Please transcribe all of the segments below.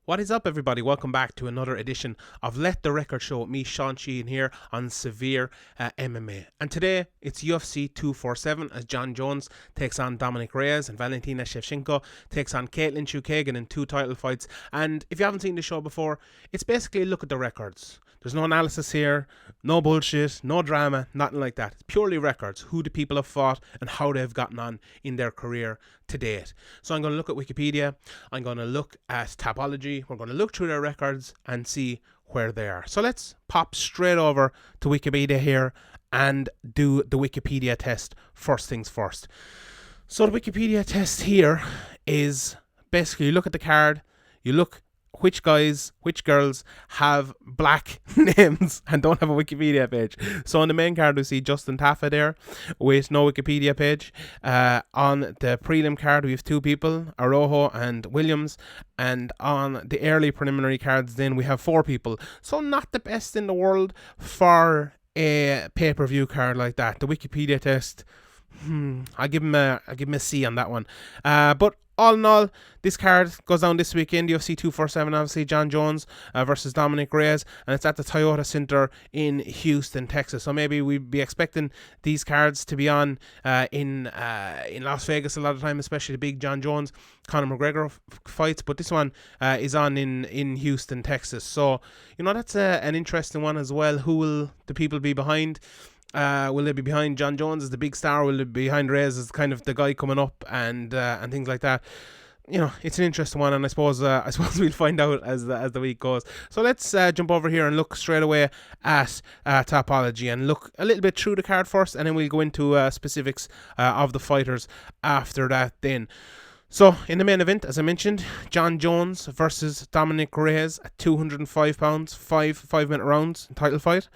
What is up, everybody? Welcome back to another edition of Let the Record Show with me, Sean Sheehan, here on Severe MMA. And today, it's UFC 247 as John Jones takes on Dominic Reyes and Valentina Shevchenko takes on Caitlin Chukagian in two title fights. And if you haven't seen the show before, it's basically a look at the records. There's no analysis here, no bullshit, no drama, nothing like that. It's purely records, who the people have fought and how they've gotten on in their career to date. So I'm going to look at Wikipedia, I'm going to look at Tapology, we're going to look through their records and see where they are. So let's pop straight over to Wikipedia here and do the Wikipedia test first things first. So the Wikipedia test here is basically you look at the card, you look which guys, which girls have black names and don't have a Wikipedia page. So on the main card we see Justin Taffa there with no Wikipedia page. On the prelim card we have two people, Arojo and Williams, and on the early preliminary cards then we have four people. So not the best in the world for a pay-per-view card like that. The Wikipedia test, I give him a C on that one. But all in all, this card goes down this weekend, UFC 247, obviously, John Jones versus Dominic Reyes, and it's at the Toyota Center in Houston, Texas. So maybe we'd be expecting these cards to be on in Las Vegas a lot of the time, especially the big John Jones, Conor McGregor fights, but this one is on in Houston, Texas. So, you know, that's an interesting one as well. Who will the people be behind? Will they be behind John Jones as the big star? Will they be behind Reyes as kind of the guy coming up and things like that? You know, it's an interesting one, and I suppose we'll find out as the week goes. So let's jump over here and look straight away at Tapology and look a little bit through the card first, and then we'll go into specifics of the fighters after that then. So, in the main event, as I mentioned, John Jones versus Dominic Reyes at 205 pounds, 5-minute rounds, title fight.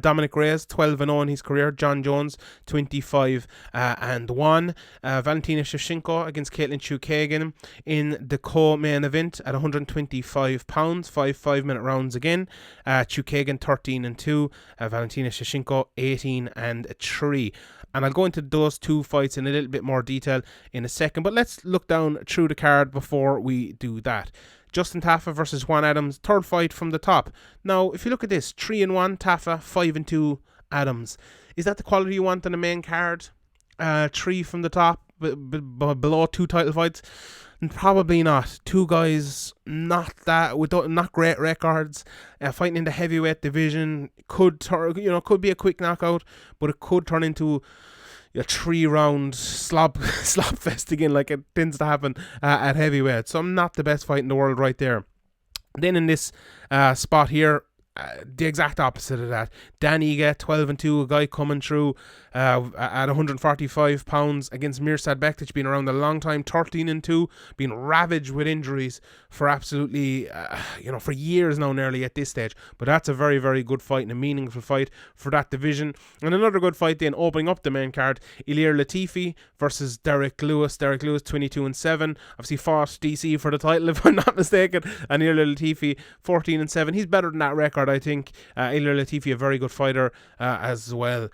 Dominic Reyes, 12-0 in his career. John Jones, 25-1. Valentina Shevchenko against Caitlin Chukagian in the co-main event at 125 pounds, 5-minute rounds again. Chukagian, 13-2. Valentina Shevchenko, 18-3. And I'll go into those two fights in a little bit more detail in a second. But let's look down through the card before we do that. Justin Taffa versus Juan Adams, third fight from the top. Now, if you look at this, 3-1 Taffa, 5-2 Adams. Is that the quality you want on the main card? 3 from the top, below two title fights? Probably not. Two guys not great records. Fighting in the heavyweight division could be a quick knockout, but it could turn into a 3-round slop fest again, like it tends to happen at heavyweight. So I'm not the best fight in the world right there. Then in this spot here, the exact opposite of that. Dan Ige, 12-2, a guy coming through at 145 pounds against Mirsad Bektic, been around a long time, 13-2, been ravaged with injuries for absolutely, for years now nearly at this stage. But that's a very, very good fight and a meaningful fight for that division. And another good fight then, opening up the main card, Ilir Latifi versus Derek Lewis. Derek Lewis, 22-7, obviously fought DC for the title if I'm not mistaken, and Ilir Latifi, 14-7. He's better than that record, I think. Ilir Latifi, a very good fighter as well.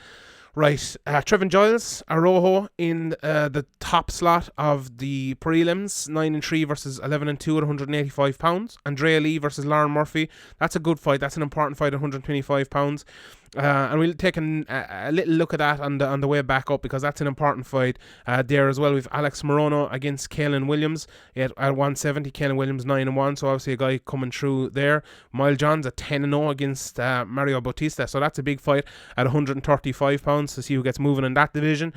Right, Trevin Giles, Arojo in the top slot of the prelims, 9-3 versus 11-2 at 185 pounds. Andrea Lee versus Lauren Murphy. That's a good fight. That's an important fight at 125 pounds. And we'll take a little look at that on the way back up, because that's an important fight there as well. We've Alex Morono against Kalen Williams at 170. Kalen Williams 9-1, so obviously a guy coming through there. Miles Johns at 10-0 against Mario Bautista, so that's a big fight at 135 pounds to see who gets moving in that division.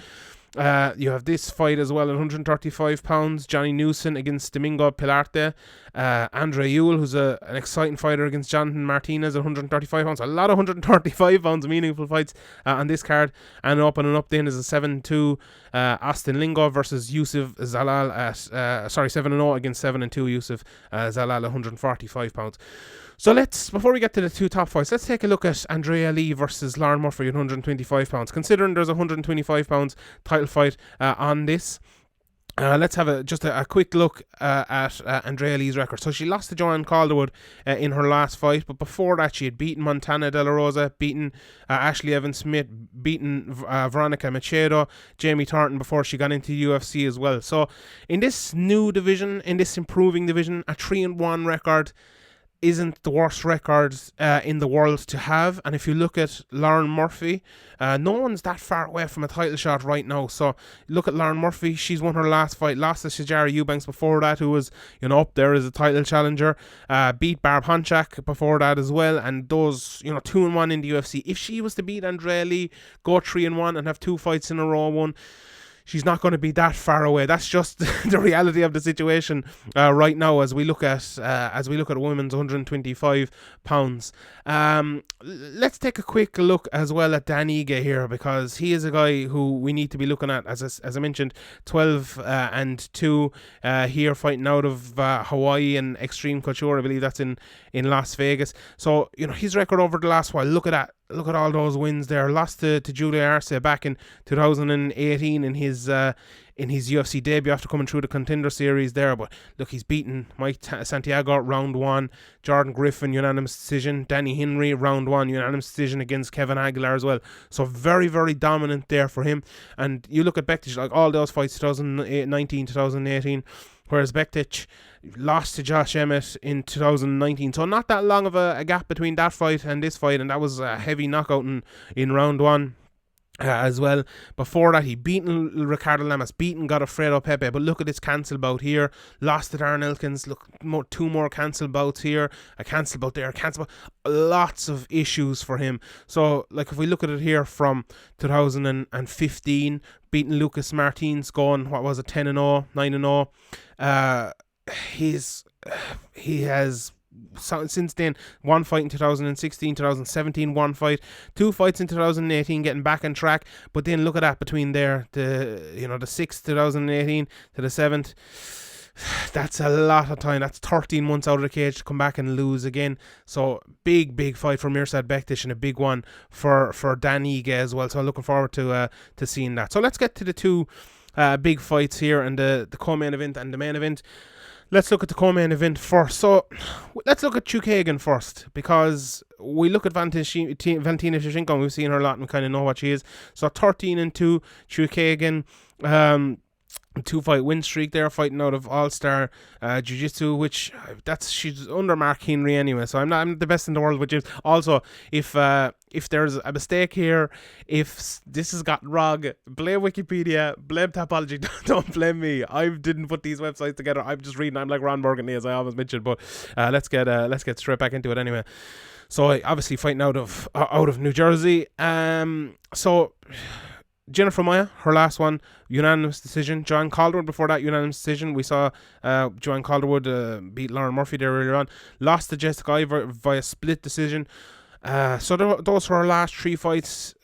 You have this fight as well at 135 pounds. Johnny Newson against Domingo Pilarte. Andre Ewell, who's an exciting fighter, against Jonathan Martinez at 135 pounds. A lot of 135 pounds meaningful fights on this card. And opening up then is a 7-2 Austin Lingo versus Yusuf Zalal at 7-0 against 7-2 Yusuf Zalal at 145 pounds. So before we get to the two top fights, let's take a look at Andrea Lee versus Lauren Murphy at 125 pounds. Considering there's a 125 pounds title fight on this, Let's have just a quick look at Andrea Lee's record. So she lost to Joanne Calderwood in her last fight, but before that she had beaten Montana De La Rosa, beaten Ashley Evans-Smith, beaten Veronica Machado, Jamie Thornton before she got into UFC as well. So in this new division, in this improving division, a 3-1 record isn't the worst record in the world to have. And if you look at Lauren Murphy, no one's that far away from a title shot right now. So look at Lauren Murphy. She's won her last fight, lost to Shajara Eubanks before that, who was up there as a title challenger, beat Barb Honchak before that as well, and those 2-1 in the UFC. If she was to beat Andrea Lee, go 3-1 and have 2 fights in a row won, she's not going to be that far away. That's just the reality of the situation right now as we look at women's 125 pounds. Let's take a quick look as well at Dan Ige here, because he is a guy who we need to be looking at. As I mentioned, 12-2 here, fighting out of Hawaii and Extreme Couture. I believe that's in Las Vegas. So his record over the last while. Look at that. Look at all those wins there. Lost to Julia Arce back in 2018 in his UFC debut after coming through the Contender Series there. But look, he's beaten Mike Santiago round 1, Jordan Griffin unanimous decision, Danny Henry round 1 unanimous decision against Kevin Aguilar as well. So very, very dominant there for him. And you look at Bektic, like all those fights 2019, 2018, whereas Bektic lost to Josh Emmett in 2019. So not that long of a gap between that fight and this fight, and that was a heavy knockout in round 1. As well. Before that, he beaten Ricardo Lamas, beaten Godofredo Pepe. But look at this cancel bout here. Lost to Darren Elkins. Look, 2 more cancel bouts here. A cancel bout there. A cancel bout. Lots of issues for him. So, like, if we look at it here from 2015, beaten Lucas Martins, going, 10-0, 9-0. He has since then 1 fight in 2016, 2017 1 fight, 2 fights in 2018, getting back on track. But then look at that between there, the 6th 2018 to the 7th. That's a lot of time. That's 13 months out of the cage to come back and lose again. So big fight for Mirsad Bektic, and a big one for Dan Ige as well. So I'm looking forward to seeing that. So let's get to the 2 big fights here, and the co-main event and the main event. Let's look at the co-main event first. So let's look at Chookagian first, because we look at Valentina Shevchenko and we've seen her a lot and we kind of know what she is. So 13-2 Chookagian, 2-fight win streak there, fighting out of All-Star Jiu-Jitsu, which she's under Mark Henry anyway, so I'm not the best in the world with jiu. Also, if there's a mistake here, if this has got wrong, blame Wikipedia, blame Tapology, don't blame me. I didn't put these websites together. I'm just reading. I'm like Ron Burgundy, as I always mentioned, but let's get straight back into it anyway. So obviously fighting out of New Jersey. So Jennifer Maia, her last one, unanimous decision. Joanne Calderwood before that, unanimous decision. We saw Joanne Calderwood beat Lauren Murphy there earlier on. Lost to Jessica Ivor via split decision. So those were her last 3 fights.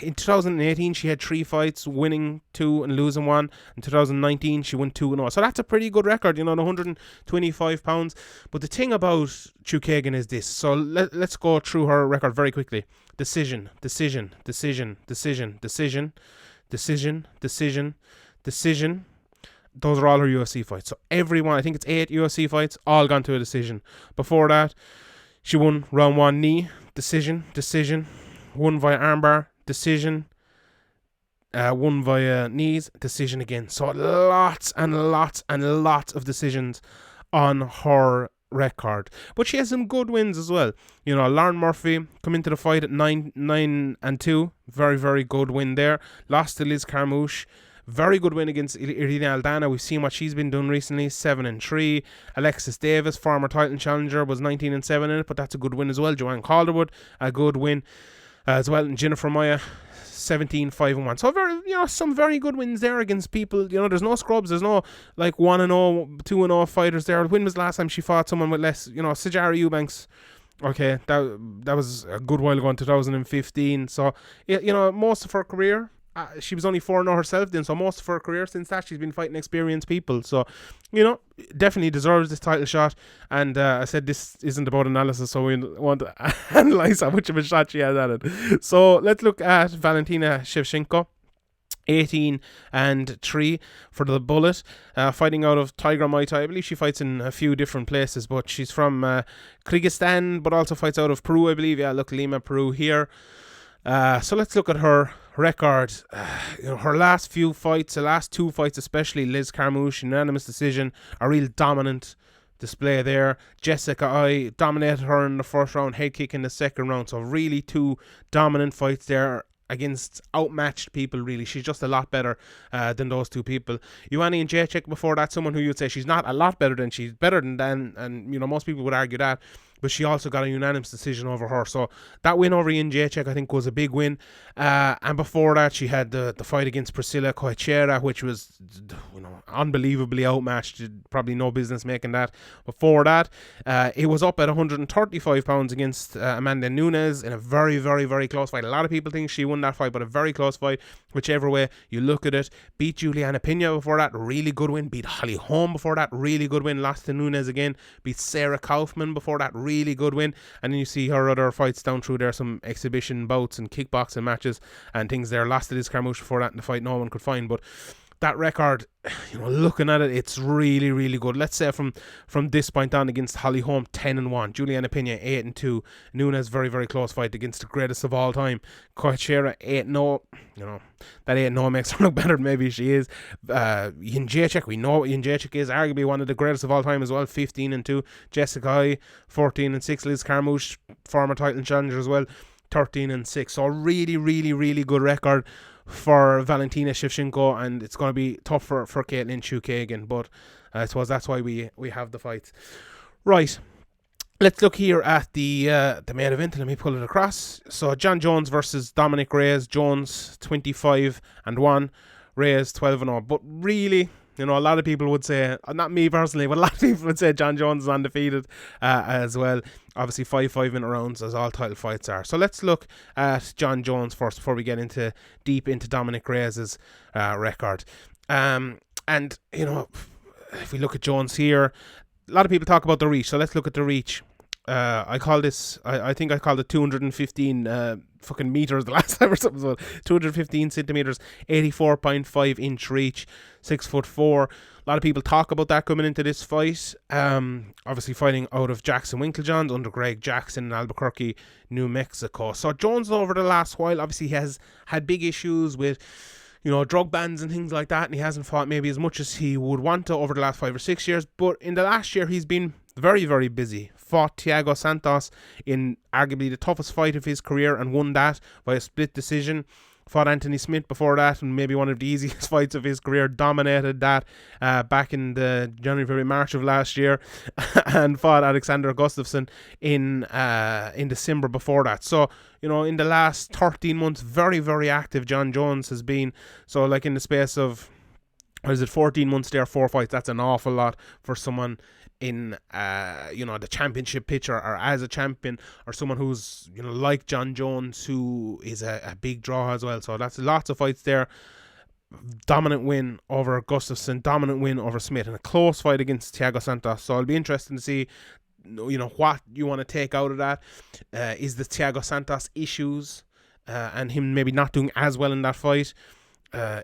In 2018, she had 3 fights, winning 2 and losing 1. In 2019, she won 2-0. So that's a pretty good record, the 125 pounds. But the thing about Chookagian is this. So let's go through her record very quickly. Decision. Those are all her UFC fights. So everyone, I think it's 8 UFC fights, all gone to a decision. Before that, she won round 1 knee, decision. Won via armbar, decision. Won via knees, decision again. So lots and lots and lots of decisions on her record. But she has some good wins as well. Lauren Murphy come into the fight at 9-2. Very, very good win there. Lost to Liz Carmouche. Very good win against Irina Aldana. We've seen what she's been doing recently. 7-3. Alexis Davis, former title challenger, was 19-7 in it, but that's a good win as well. Joanne Calderwood, a good win as well. And Jennifer Maia, 17-5-1. So very, some very good wins there against people. There's no scrubs. There's no like 1-0, 2-0 fighters there. When was the last time she fought someone with less? Shajara Eubanks. Okay, that was a good while ago in 2015. So most of her career, she was only 4-0 herself then. So most of her career since that, she's been fighting experienced people. So definitely deserves this title shot. And I said this isn't about analysis, so we want to analyze how much of a shot she has at it. So let's look at Valentina Shevchenko. 18-3 for the Bullet, fighting out of Tiger Muay Thai. I believe she fights in a few different places, but she's from Kyrgyzstan, but also fights out of Peru, I believe. Yeah, look, Lima, Peru here. So let's look at her record. Her last few fights, the last 2 fights especially, Liz Carmouche, unanimous decision, a real dominant display there. Jessica I dominated her in the first round, head kick in the second round. So really 2 dominant fights there against outmatched people, really. She's just a lot better than those 2 people. Ioana Jędrzejczyk before that, someone who you'd say she's not a lot better than, she's better than Dan, and most people would argue that, but she also got a unanimous decision over her. So that win over Jędrzejczyk, I think, was a big win. And before that, she had the fight against Priscilla Coechera, which was unbelievably outmatched. Probably no business making that. Before that, it was up at 135 pounds against Amanda Nunes in a very, very, very close fight. A lot of people think she won that fight, but a very close fight, whichever way you look at it. Beat Juliana Pena before that, really good win. Beat Holly Holm before that, really good win. Lost to Nunes again. Beat Sarah Kaufman before that, really good win. And then you see her other fights down through there, some exhibition bouts and kickboxing matches and things there. Lost to Liz Carmouche before that in the fight no one could find. But that record, looking at it, it's really, really good. Let's say from this point on, against Holly Holm, 10-1. Juliana Pena, 8-2. Nunes, very, very close fight against the greatest of all time. Coechera, 8-0. That 8-0 makes her look better than maybe she is. Jędrzejczyk, we know what Jędrzejczyk is, arguably one of the greatest of all time as well, 15-2. Jessica I, 14-6. Liz Carmouche, former title challenger as well, 13-6. So really, really, really good record for Valentina Shevchenko, and it's going to be tough for Caitlin Chukagian, but I suppose that's why we have the fights. Right, let's look here at the main event. Let me pull it across. So John Jones versus Dominic Reyes. Jones 25-1, Reyes 12-0. But really, a lot of people would say, not me personally, but a lot of people would say John Jones is undefeated as well. Obviously 5-minute rounds, as all title fights are. So let's look at John Jones first before we get deep into Dominic Reyes' record. And if we look at Jones here, a lot of people talk about the reach. So let's look at the reach. I call this, I think I called it 215 fucking meters the last time or something. So 215 centimeters, 84.5 inch reach, 6'4". A lot of people talk about that coming into this fight. Obviously fighting out of Jackson Winklejohns under Greg Jackson in Albuquerque, New Mexico. So Jones, over the last while, obviously has had big issues with drug bans and things like that, and he hasn't fought maybe as much as he would want to over the last 5 or 6 years. But in the last year, he's been very, very busy. Fought Thiago Santos in arguably the toughest fight of his career and won that by a split decision. Fought Anthony Smith before that, and maybe one of the easiest fights of his career. Dominated that back in the January, February, March of last year, and fought Alexander Gustafsson in December before that. So in the last 13 months, very, very active John Jones has been. So like in the space of 14 months there, 4 fights. That's an awful lot for someone in the championship picture, or as a champion, or someone who's like John Jones, who is a big draw as well. So that's lots of fights there. Dominant win over Gustafsson, dominant win over Smith, and a close fight against Thiago Santos. So it'll be interesting to see what you want to take out of that. Is the Thiago Santos issues and him maybe not doing as well in that fight,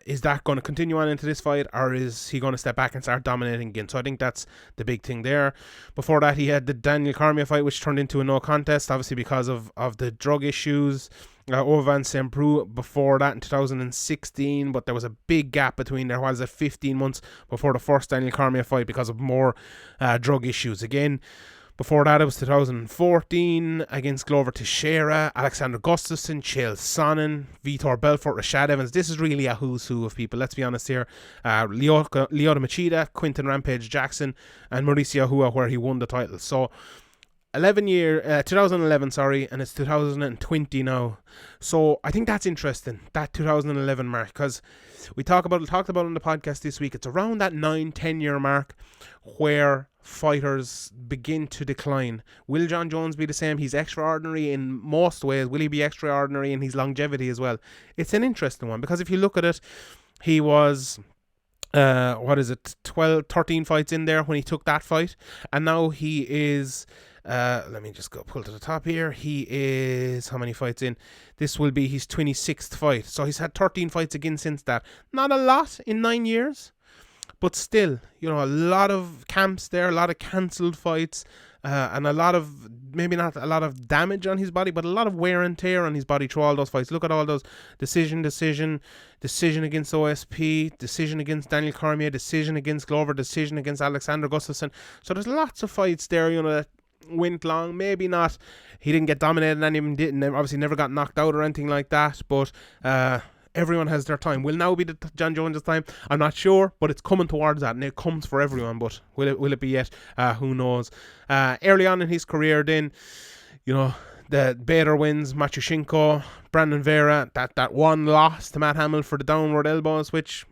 is that going to continue on into this fight, or is he going to step back and start dominating again? So I think that's the big thing there. Before that, he had the Daniel Cormier fight, which turned into a no contest, obviously because of the drug issues. Ovan Semprou before that in 2016, but there was a big gap between there. Was it 15 months before the first Daniel Cormier fight because of more drug issues again. Before that, it was 2014 against Glover Teixeira, Alexander Gustafsson, Chael Sonnen, Vitor Belfort, Rashad Evans. This is really a who's who of people, let's be honest here. Lyoto Machida, Quinton Rampage Jackson, and Mauricio Hua, where he won the title. So 2011, and it's 2020 now. So I think that's interesting, that 2011 mark, because we talked about it on the podcast this week. It's around that 9-10 year mark where fighters begin to decline. Will John Jones be the same? He's extraordinary in most ways. Will he be extraordinary in his longevity as well? It's an interesting one, because if you look at it, he was 13 fights in there when he took that fight, and now he is Let me just go pull to the top here. He is, how many fights in? This will be his 26th fight. So he's had 13 fights again since that. Not a lot in 9 years, but still, you know, a lot of camps there, a lot of cancelled fights, and a lot of, maybe not a lot of damage on his body, but a lot of wear and tear on his body through all those fights. Look at all those decision against OSP, decision against Daniel Cormier, decision against Glover, decision against Alexander Gustafsson. So there's lots of fights there, you know, that went long. Maybe not, he didn't get dominated, and even didn't, obviously never got knocked out or anything like that, but everyone has their time. Will now be the John Jones' time? I'm not sure, but it's coming towards that, and it comes for everyone. But will it be yet? Who knows? Early on in his career, then, you know, the Bader wins, Machushchenko, Brandon Vera, that one loss to Matt Hamill for the downward elbows, which,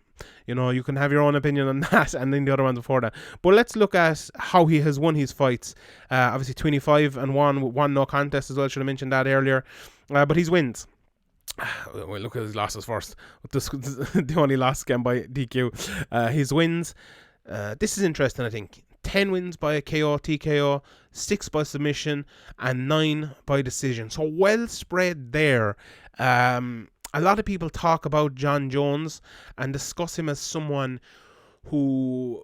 you know, you can have your own opinion on that, and then the other ones before that. But let's look at how he has won his fights. Obviously 25-1 with 1 no contest as well. Should have mentioned that earlier. But his wins. We'll look at his losses first. The only loss again by DQ. His wins. This is interesting, I think. 10 wins by a KO, TKO, 6 by submission, and 9 by decision. So well spread there. A lot of people talk about John Jones and discuss him as someone who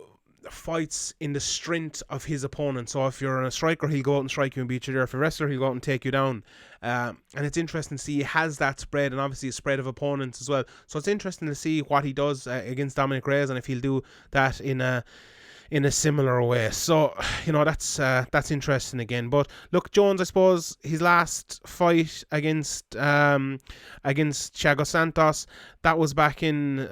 fights in the strength of his opponent. So if you're a striker, he'll go out and strike you and beat you there. If you're a wrestler, he'll go out and take you down. And it's interesting to see he has that spread, and obviously a spread of opponents as well. So it's interesting to see what he does against Dominic Reyes, and if he'll do that in a similar way. So, you know, that's interesting again. But look, Jones, I suppose his last fight against Thiago Santos, that was back in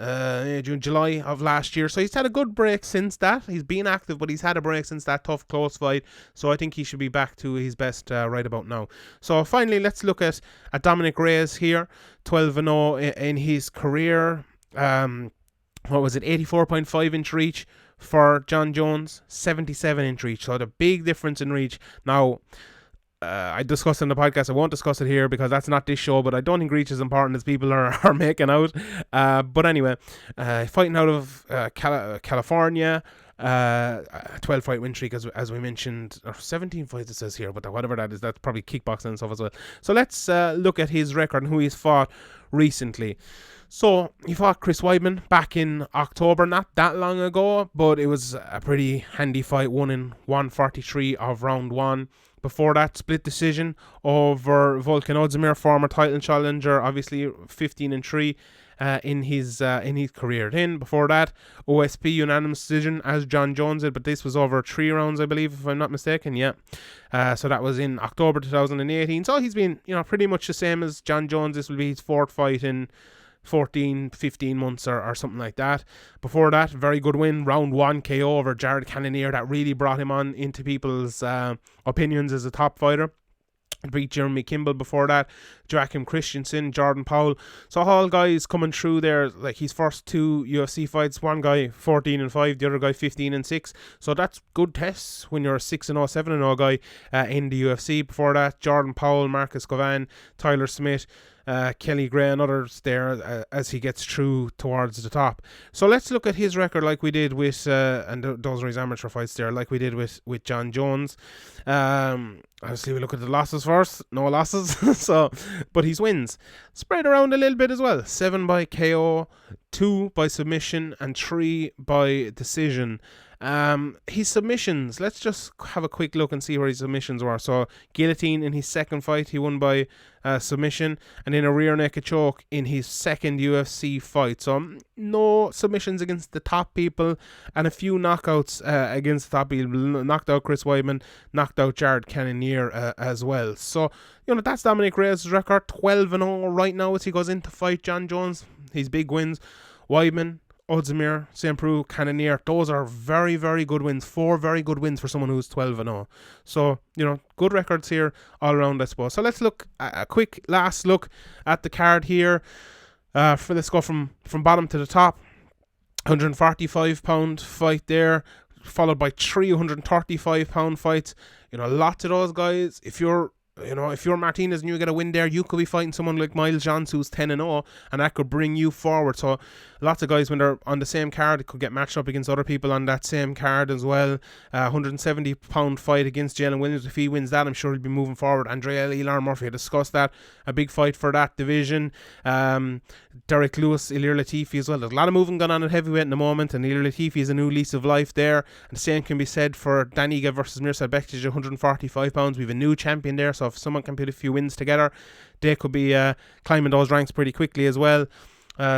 July of last year. So he's had a good break since that. He's been active, but he's had a break since that tough, close fight. So I think he should be back to his best right about now. So finally, let's look at Dominic Reyes here, 12-0 in his career. What was it, 84.5 inch reach for John Jones, 77 inch reach. So the big difference in reach. Now, I discussed in the podcast, I won't discuss it here because that's not this show, but I don't think reach is important as people are making out. But anyway, fighting out of California, 12 fight win streak as we mentioned, or 17 fights it says here, but whatever that is, that's probably kickboxing and stuff as well. So let's look at his record and who he's fought recently. So he fought Chris Weidman back in October, not that long ago, but it was a pretty handy fight, won in 143 of round 1. Before that, split decision over Volkan Ozdemir, former title challenger, obviously 15-3 in his career. Then before that, OSP unanimous decision as John Jones did, but this was over 3 rounds, I believe, if I'm not mistaken. Yeah. So that was in October 2018. So he's been, you know, pretty much the same as John Jones. This will be his 4th fight in 15 months or something like that. Before that, very good win, round 1 KO over Jared Cannonier. That really brought him on into people's opinions as a top fighter. Beat Jeremy Kimball before that, Joachim Christensen, Jordan Powell. So all guys coming through there, like his first 2 UFC fights, one guy 14-5, the other guy 15-6. So that's good tests when you're a 6-0, 7-0 guy in the UFC. Before that, Jordan Powell, Marcus Govan, Tyler Smith, Kelly Gray and others there as he gets through towards the top. So let's look at his record like we did with and those are his amateur fights there, like we did with John Jones. Obviously we look at the losses first. No losses. So but his wins spread around a little bit as well. 7 by KO, 2 by submission, and 3 by decision. His submissions, let's just have a quick look and see where his submissions were. So guillotine in his 2nd fight, he won by submission, and then a rear naked choke in his 2nd UFC fight. So no submissions against the top people, and a few knockouts against the top people. Knocked out Chris Weidman, knocked out Jared Cannonier as well. So, you know, that's Dominic Reyes' record, 12-0 right now as he goes in to fight John Jones. His big wins, Weidman, Ozdemir, St. Preux, Cannonier, those are very, very good wins. 4 very good wins for someone who's 12-0. So, you know, good records here all around, I suppose. So let's look, a quick last look at the card here. Let's go from bottom to the top. 145-pound fight there, followed by 335-pound fights. You know, lots of those guys, if you're if you're Martinez and you get a win there, you could be fighting someone like Miles Johns who's 10-0, and that could bring you forward. So lots of guys, when they're on the same card, could get matched up against other people on that same card as well. 170-pound fight against Jalen Williams. If he wins that, I'm sure he'll be moving forward. Andrea Elar Murphy, I discussed that. A big fight for that division. Derek Lewis, Ilir Latifi as well. There's a lot of moving going on at heavyweight in the moment, and Ilir Latifi is a new lease of life there. And the same can be said for Daniga versus Mirsad Bektic, 145 pounds. We have a new champion there, so if someone can put a few wins together, they could be climbing those ranks pretty quickly as well.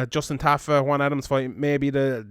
Justin Taffa, Juan Adams fight, maybe the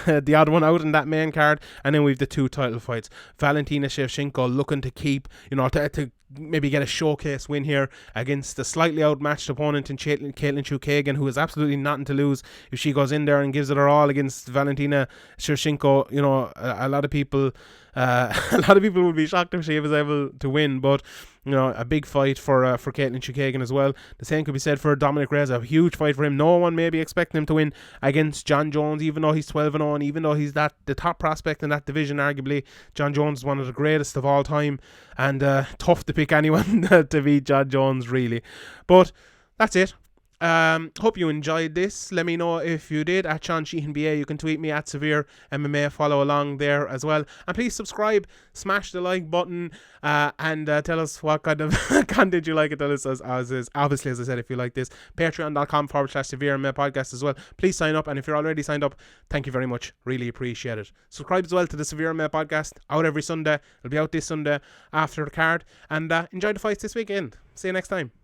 the odd one out in that main card. And then we've the 2 title fights. Valentina Shevchenko looking to keep, to maybe get a showcase win here against a slightly outmatched opponent in Caitlin Chukagan, who has absolutely nothing to lose. If she goes in there and gives it her all against Valentina Shevchenko, a lot of people would be shocked if she was able to win. But a big fight for Caitlin Chukagan as well. The same could be said for Dominic Reyes, a huge fight for him. No one may be expecting him to win against John Jones, even though he's 12-0, and even though he's the top prospect in that division, arguably. John Jones is one of the greatest of all time, and tough to pick anyone to beat John Jones, really. But that's it. Hope you enjoyed this. Let me know if you did at Sean Sheehan BA. You can tweet me at SevereMMA. Follow along there as well. And please subscribe, smash the like button, and tell us what kind of content you like. And tell us, obviously, as I said, if you like this. Patreon.com/SevereMMA podcast as well. Please sign up. And if you're already signed up, thank you very much. Really appreciate it. Subscribe as well to the SevereMMA podcast. Out every Sunday. It'll be out this Sunday after the card. And enjoy the fights this weekend. See you next time.